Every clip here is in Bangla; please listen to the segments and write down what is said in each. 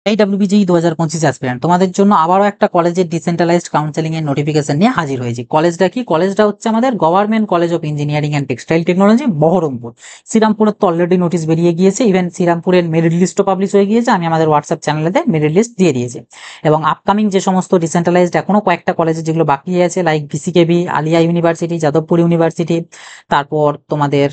এই ডাব্লিউবিজিই 2025 অ্যাসপিরেন্ট তোমাদের জন্য আবারও একটা কলেজের ডিসেন্ট্রালাইজড কাউন্সেলিং এর নোটিফিকেশন নিয়ে হাজির হয়েছি। কলেজটা কি? কলেজটা হচ্ছে আমাদের government college of engineering and textile technology, Berhampore. শ্রীরামপুরের তো অলরেডি নোটিশ বেরিয়ে গিয়েছে, ইভেন শ্রীরামপুরের মেরিট লিস্টও পাবলিশ হয়ে গিয়েছে। আমি আমাদের হোয়াটসঅ্যাপ চ্যানেলেতে মেরিট লিস্ট দিয়ে দিয়েছি। এবং আপকামিং যে সমস্ত ডিসেন্ট্রালাইজড এখনো কয়েকটা কলেজে যেগুলো বাকি আছে, like BCKV, Aliah university, Jadavpur university, তারপর তোমাদের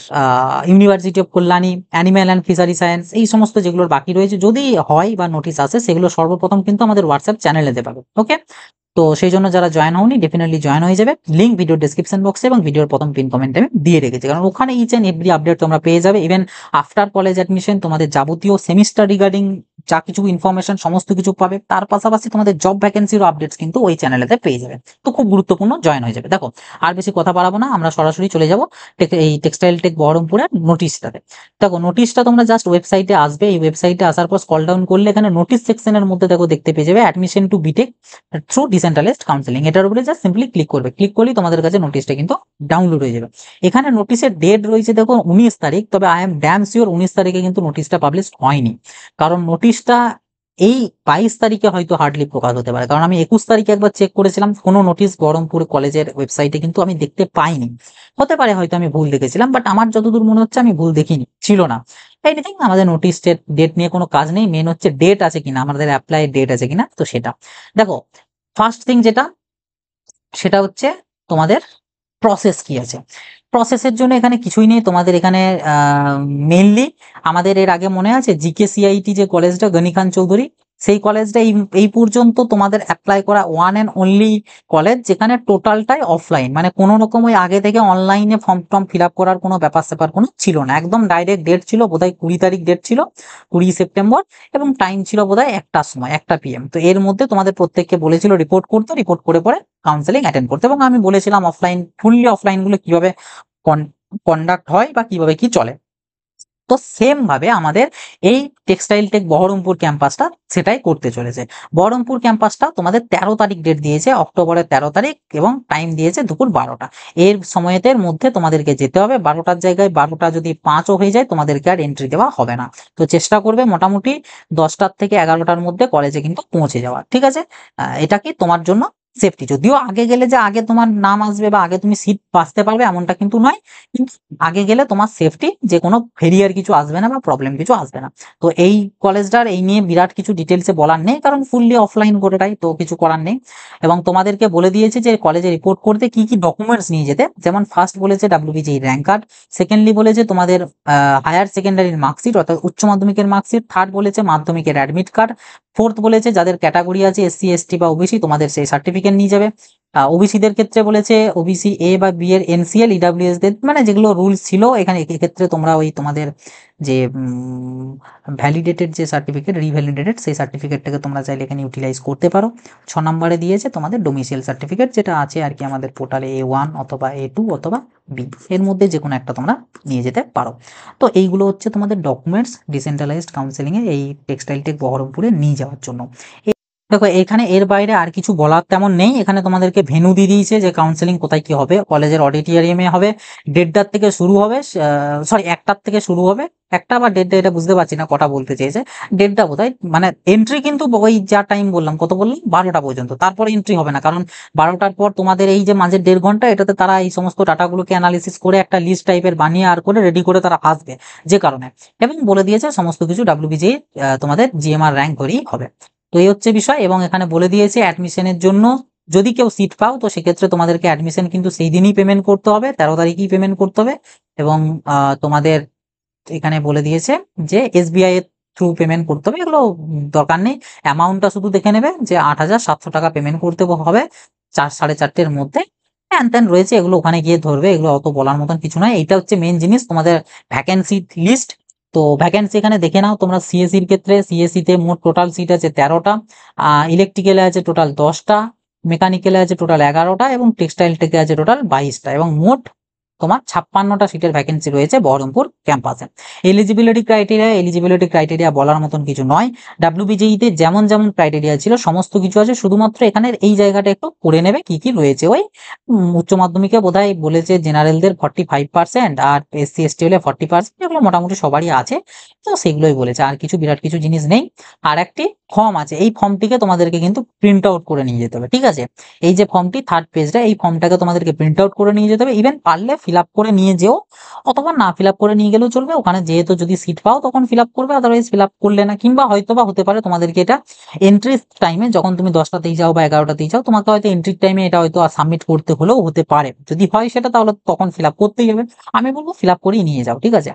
university of Kalyani, animal and fishery science, এই সমস্ত যেগুলোর বাকি রয়েছে, যদি হয় বা নোটিশ আসে, সেগুলো সর্বপ্রথম কিন্তু আমাদের হোয়াটসঅ্যাপ চ্যানেলে দেওয়া হবে। ওকে, তো সেই জন্য যারা জয়েন হওনি ডেফিনেটলি জয়েন হয়ে যাবে। লিঙ্ক ভিডিও ডেসক্রিপশন বক্সে এবং ভিডিওর প্রথম পিন কমেন্টে আমি দিয়ে রেখেছি, কারণ ওখানে ইচ এন্ড এভরি আপডেট তোমরা পেয়ে যাবে। ইভেন আফটার কলেজ অ্যাডমিশন তোমাদের যাবতীয় সেমিস্টার রিগার্ডিং যা কিছু ইনফরমেশন সমস্ত কিছু পাবে। তার পাশাপাশি তোমাদের জব ভ্যাকেন্সির আপডেটস কিন্তু ওই চ্যানেলেতে পেয়ে যাবে। তো খুব গুরুত্বপূর্ণ, জয়েন হয়ে যাবে। দেখো, আর বেশি কথা বাড়াবো না, আমরা সরাসরি চলে যাব এই টেক্সটাইল টেক বহরমপুরের নোটিশটাতে। দেখো, নোটিশটা তোমরা জাস্ট ওয়েবসাইটে আসবে। এই ওয়েবসাইটে আসার পর স্ক্রল ডাউন করলে এখানে নোটিশ সেকশনের মধ্যে দেখো দেখতে পেয়ে যাবে admission to BTech through decentralised counselling. এটার উপরে জাস্ট সিম্পলি ক্লিক করবে। ক্লিক করলেই তোমাদের কাছে নোটিশটা কিন্তু ডাউনলোড হয়ে যাবে। এখানে নোটিশের ডেট রয়েছে দেখো 19 তারিখ, তবে আই এম ড্যাম শিওর 19 তারিখে কিন্তু নোটিশটা পাবলিশ হয়নি, কারণ নোটিশটা এই 22 তারিখে হয়তো হার্ডলি প্রকাশ হতে পারে। কারণ আমি 21 তারিখে একবার চেক করেছিলাম, কোনো নোটিশ বহরমপুর কলেজের ওয়েবসাইটে কিন্তু আমি দেখতে পাইনি। হতে পারে হয়তো আমি ভুল দেখেছিলাম, বাট আমার যতদূর মনে হচ্ছে আমি ভুল দেখিনি, ছিল না। এনিথিং, আমাদের নোটিশ ডেট নিয়ে কোনো কাজ নেই, মেন হচ্ছে ডেট আছে কিনা, আমাদের অ্যাপ্লাই ডেট আছে কিনা, তো সেটা দেখো। ফার্স্ট থিং যেটা, সেটা হচ্ছে তোমাদের প্রসেস কি আছে। প্রসেসের জন্য এখানে কিছুই নেই তোমাদের। এখানে মেইনলি আমাদের এর আগে মনে আছে জিকেসিআইটি যে কলেজটা, গনি খান চৌধুরী, সেই কলেজটা এই পর্যন্ত তোমাদের অ্যাপ্লাই করা ওয়ান অ্যান্ড অনলি কলেজ, যেখানে টোটালটাই অফলাইন, মানে কোনো রকম ওই আগে থেকে অনলাইনে ফর্ম টর্ম ফিল আপ করার কোনো ব্যাপার স্যাপার কোনো ছিল না। একদম ডাইরেক্ট ডেট ছিল, বোধহয় 20 তারিখ ডেট ছিল, 20 সেপ্টেম্বর, এবং টাইম ছিল বোধহয় 1টার সময়, 1টা PM। তো এর মধ্যে তোমাদের প্রত্যেককে বলেছিল রিপোর্ট করতে, রিপোর্ট করে পরে কাউন্সেলিং অ্যাটেন্ড করতে। এবং আমি বলেছিলাম অফলাইন, ফুললি অফলাইন গুলো কিভাবে কন্ডাক্ট হয় বা কিভাবে কি চলে। তো সেম ভাবে আমাদের এই টেক্সটাইল টেক বহরমপুর ক্যাম্পাসটা সেটাই করতে চলেছে। বহরমপুর ক্যাম্পাসটা তোমাদের 13 তারিখ ডেট দিয়েছে, অক্টোবরের 13 তারিখ, এবং টাইম দিয়েছে দুপুর 12টা। এর সময়ের মধ্যে তোমাদেরকে যেতে হবে। 12টার জায়গায় 12টা যদি 5ও হয়ে যায়, তোমাদেরকে আর এন্ট্রি দেওয়া হবে না। তো চেষ্টা করবে মোটামুটি 10টার থেকে 11টার মধ্যে কলেজে কিন্তু পৌঁছে যাওয়া, ঠিক আছে? এটা কি তোমার জন্য সেফটি। যদিও আগে গেলে যে আগে তোমার নাম আসবে বা আগে তুমি সিট বাঁচতে পারবে এমনটা কিন্তু নয়, কিন্তু আগে গেলে তোমার সেফটি, যে কোনো ফেরিয়ার কিছু আসবে না বা প্রবলেম কিছু আসবে না। তো এই কলেজটার এই নিয়ে বিরাট কিছু ডিটেলসে বলার নেই, কারণ ফুললি অফলাইন গোটাটাই, তো কিছু করার নেই। এবং তোমাদেরকে বলে দিয়েছে যে কলেজে রিপোর্ট করতে কি কি ডকুমেন্টস নিয়ে যেতে। যেমন ফার্স্ট বলেছে ডাব্লিউবিজিই র্যাঙ্ক কার্ড, সেকেন্ডলি বলেছে তোমাদের হায়ার সেকেন্ডারির মার্কশিট অর্থাৎ উচ্চ মাধ্যমিকের মার্কশিট, থার্ড বলেছে মাধ্যমিকের অ্যাডমিট কার্ড, ফোর্থ বলেছে যাদের ক্যাটাগরি আছে এসসি এসটি বা ওবিসি, তোমাদের সেই সার্টিফিকেট নিয়ে যাবে। ওবিসিদের ক্ষেত্রে বলেছে ওবিসি এ বা বি এর এনসিএল, ইডাব্লিউএস দের মানে যেগুলো রুলস ছিল এখানে, এক্ষেত্রে তোমরা ওই তোমাদের যে ভ্যালিডেটেড যে সার্টিফিকেট, রিভ্যালিডেটেড, সেই সার্টিফিকেটটাকে তোমরা চাইলে এখানে ইউটিলাইজ করতে পারো। 6 নম্বরে দিয়েছে তোমাদের ডোমিসিয়াল সার্টিফিকেট, যেটা আছে আর কি আমাদের পোর্টালে A1 অথবা A2 অথবা বি, এর মধ্যে যে কোনো একটা তোমরা নিয়ে যেতে পারো। তো এইগুলো হচ্ছে তোমাদের ডকুমেন্টস ডিসেন্ট্রালাইজড কাউন্সেলিং এ এই টেক্সটাইল টেক বহরমপুরে নিয়ে যাওয়ার জন্য। দেখো, এখানে এর বাইরে আর কিছু বলার তেমন নেই। এখানে তোমাদেরকে ভেন্যু দিয়ে দিয়েছে যে কাউন্সেলিং কোথায় কি হবে। কলেজের অডিটোরিয়ামে হবে, 1:30 থেকে শুরু হবে, সরি 1টার থেকে শুরু হবে। 1টা বা 1:30, এটা বুঝতে পারছি না কটা বলতে চেয়েছে। 1:30 বোধহয়, মানে এন্ট্রি কিন্তু ওই যা টাইম বললাম, কত বললাম, 12টা পর্যন্ত, তারপরে এন্ট্রি হবে না। কারণ 12টার পর তোমাদের এই যে মাঝে 1.5 ঘন্টা, এটাতে তারা এই সমস্ত ডাটাগুলোকে অ্যানালিসিস করে একটা লিস্ট টাইপের বানিয়ে আর করে রেডি করে তারা আসবে, যে কারণে। এবং বলে দিয়েছে সমস্ত কিছু ডাব্লিউবিজি তোমাদের জিএমআর র্যাঙ্ক ধরেই হবে। তো এই হচ্ছে বিষয়। এবং এখানে বলে দিয়েছে অ্যাডমিশনের জন্য যদি কেউ সিট পাও, তো সেক্ষেত্রে তোমাদেরকে অ্যাডমিশন কিন্তু সেই দিনই পেমেন্ট করতে হবে, 13 তারিখই পেমেন্ট করতে হবে। এবং তোমাদের এখানে বলে দিয়েছে যে এসবিআই এর থ্রু পেমেন্ট করতে হবে। এগুলো দরকার নেই, অ্যামাউন্টটা শুধু দেখে নেবে যে 8,700 টাকা পেমেন্ট করতে হবে 4-4:30-এর মধ্যে। হ্যান ত্যান রয়েছে, এগুলো ওখানে গিয়ে ধরবে, এগুলো অত বলার মতন কিছু নয়। এটা হচ্ছে মেন জিনিস, তোমাদের ভ্যাকেন্সি লিস্ট। তো ভ্যাকেন্সি এখানে দেখে নাও তোমরা। সিএসসির ক্ষেত্রে সিএসসি তে মোট টোটাল সিট আছে 13টা, ইলেকট্রিক্যালে আছে টোটাল 10টা, মেকানিক্যালে আছে টোটাল 11টা, এবং টেক্সটাইল টেকে আছে টোটাল 22টা, এবং মোট তোমার 56টা সিটের ভ্যাকেন্সি রয়েছে বহরমপুর ক্যাম্পাসে। এলিজিবিলিটি ক্রাইটেরিয়া বলার মতন কিছু নয়। WBJE তে যেমন যেমন ক্রাইটেরিয়া ছিল সমস্ত কিছু আছে, শুধুমাত্র এখানের এই জায়গাটা একটু পড়ে নেবে কি কি রয়েছে। ওই উচ্চ মাধ্যমিকে বোধহয় বলেছে জেনারেলদের 45% আর SC ST হলে 40%, এগুলো মোটামুটি সবারই আছে, তো সেগুলোই বলেছে, আর কিছু বিরাট কিছু জিনিস নেই। আর একটি ফর্ম আছে, এই ফর্মটিকে তোমাদেরকে কিন্তু প্রিন্ট আউট করে নিয়ে যেতে হবে, ঠিক আছে। এই যে ফর্মটি 3rd পেজটা, এই ফর্মটাকে তোমাদেরকে প্রিন্ট আউট করে নিয়ে যেতে হবে। ইভেন পারলে ফিল আপ করে নিয়ে যেও, অথবা না ফিল আপ করে নিয়ে গেলেও চলবে। ওখানে যেহেতু যদি সিট পাও তখন ফিল আপ করবে, আদারওয়াইজ ফিল আপ করলে না। কিংবা হয়তো বা হতে পারে তোমাদেরকে এটা এন্ট্রি টাইমে, যখন তুমি 10টাতেই যাও বা 11টাতেই যাও, তোমাকে হয়তো এন্ট্রির টাইমে এটা হয়তো সাবমিট করতে হলেও হতে পারে। যদি হয় সেটা, তাহলে তখন ফিল আপ করতেই হবে। আমি বলবো ফিল আপ করেই নিয়ে যাও, ঠিক আছে।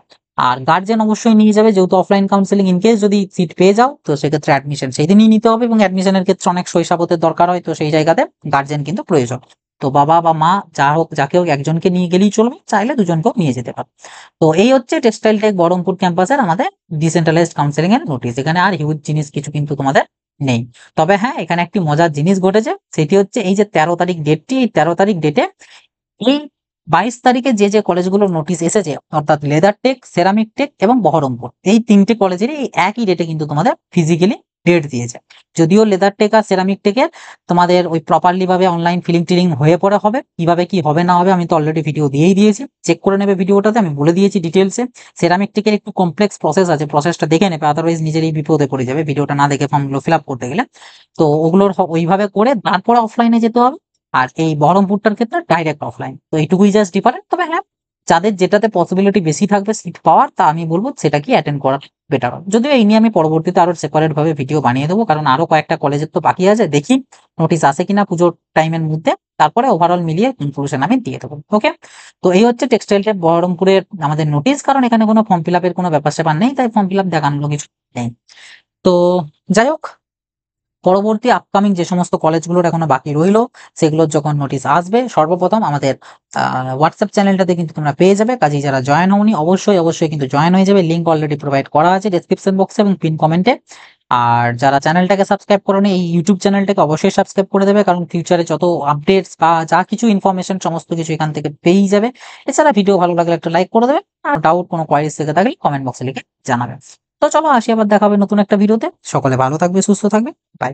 আর গার্জেন অবশ্যই নিয়ে যাবে, যেহেতু অফলাইন কাউন্সিলিং। ইন কেস যদি সিট পেয়ে যাও তো সেক্ষেত্রে অ্যাডমিশন সেই দিনই নিতে হবে, এবং অ্যাডমিশনের ক্ষেত্রে অনেক শৈশবতের দরকার হয়, তো সেই জায়গাতে গার্জেন কিন্তু প্রয়োজন। তো বাবা বা মা যা হোক, যাকে হোক একজনকে নিয়ে গেলেই চলবে, চাইলে দুজনকেও নিয়ে যেতে পারো। তো এই হচ্ছে টেক্সটাইল টেক বহরমপুর ক্যাম্পাসের আমাদের ডিসেন্ট্রালাইজড কাউন্সিলিং এর নোটিশ। এখানে আর হিউজ জিনিস কিছু কিন্তু তোমাদের নেই। তবে হ্যাঁ, এখানে একটি মজার জিনিস ঘটেছে, সেটি হচ্ছে এই যে 13 তারিখ ডেটটি, এই 13 তারিখ ডেটে এই 22 তারিখে যে যে কলেজগুলোর নোটিশ এসেছে, অর্থাৎ লেদার টেক, সেরামিক টেক এবং বহরমপুর, এই 3টে কলেজেরই এই একই ডেটে কিন্তু তোমাদের ফিজিক্যালি ডেট দিয়েছে। যদিও লেদার টেক আর সেরামিক টেকের তোমাদের ওই প্রপারলি ভাবে অনলাইন ফিলিং টিলিং হয়ে পড়ে হবে, কিভাবে কি হবে না হবে আমি তো অলরেডি ভিডিও দিয়েই দিয়েছি, চেক করে নেবে ভিডিওটাতে, আমি বলে দিয়েছি ডিটেলসে। সেরামিক টেকের একটু কমপ্লেক্স প্রসেস আছে, প্রসেসটা দেখে নেবে, আদারওয়াইজ নিজেরই বিপদে পড়ে যাবে ভিডিওটা না দেখে ফর্মগুলো ফিল আপ করতে গেলে। তো ওগুলোর ওইভাবে করে তারপরে অফলাইনে যেতে হবে। আর এই বহরমপুরটার ক্ষেত্রে ডাইরেক্ট অফলাইন, তো এইটুকুই জাস্ট ডিফারেন্ট। তবে হ্যাঁ, যাদের যেটাতে পসিবিলিটি বেশি থাকবে সিট পাওয়ার, তা আমি বলবো সেটা কি অ্যাটেন্ড করা বেটার হবে। যদিও এই নিয়ে আমি পরবর্তীতে আরো সেপারেট ভাবে ভিডিও বানিয়ে দেবো, কারণ আরো কয়েকটা কলেজের তো বাকি আছে, দেখি নোটিশ আসে কিনা পুজোর টাইমের মধ্যে, তারপরে ওভারঅল মিলিয়ে কনক্লুশন আমি দিয়ে দেবো। ওকে, তো এই হচ্ছে টেক্সটাইল টেক বহরমপুরের আমাদের নোটিশ। কারণ এখানে কোনো ফর্ম ফিল আপের কোনো ব্যাপার স্যাপার নেই, তাই ফর্ম ফিল আপ দেখানোর কিছু নেই। তো যাই হোক, পরবর্তী আপকামিং যে সমস্ত কলেজগুলোর এখনো বাকি রইলো, সেগুলোর যখন নোটিশ আসবে, সর্বপ্রথম আমাদের হোয়াটসঅ্যাপ চ্যানেলটাতে কিন্তু তোমরা পেয়ে যাবে। কাজেই যারা জয়েন হওনি অবশ্যই অবশ্যই কিন্তু জয়েন হয়ে যাবে, লিঙ্ক অলরেডি প্রোভাইড করা আছে ডেসক্রিপশন বক্সে এবং পিন কমেন্টে। আর যারা চ্যানেলটাকে সাবস্ক্রাইব করোনি, এই ইউটিউব চ্যানেলটাকে অবশ্যই সাবস্ক্রাইব করে দেবে, কারণ ফিউচারে যত আপডেটস বা যা কিছু ইনফরমেশন সমস্ত কিছু এখান থেকে পেয়ে যাবে। এছাড়া ভিডিও ভালো লাগলে একটা লাইক করে দেবে, আর ডাউট কোনো কোয়ারিজ থেকে থাকলে কমেন্ট বক্সে লিখে জানাবে। তো চলো আসি, আবার দেখা হবে নতুন একটা ভিডিওতে। সকলে ভালো থাকবে, সুস্থ থাকবে, বাই।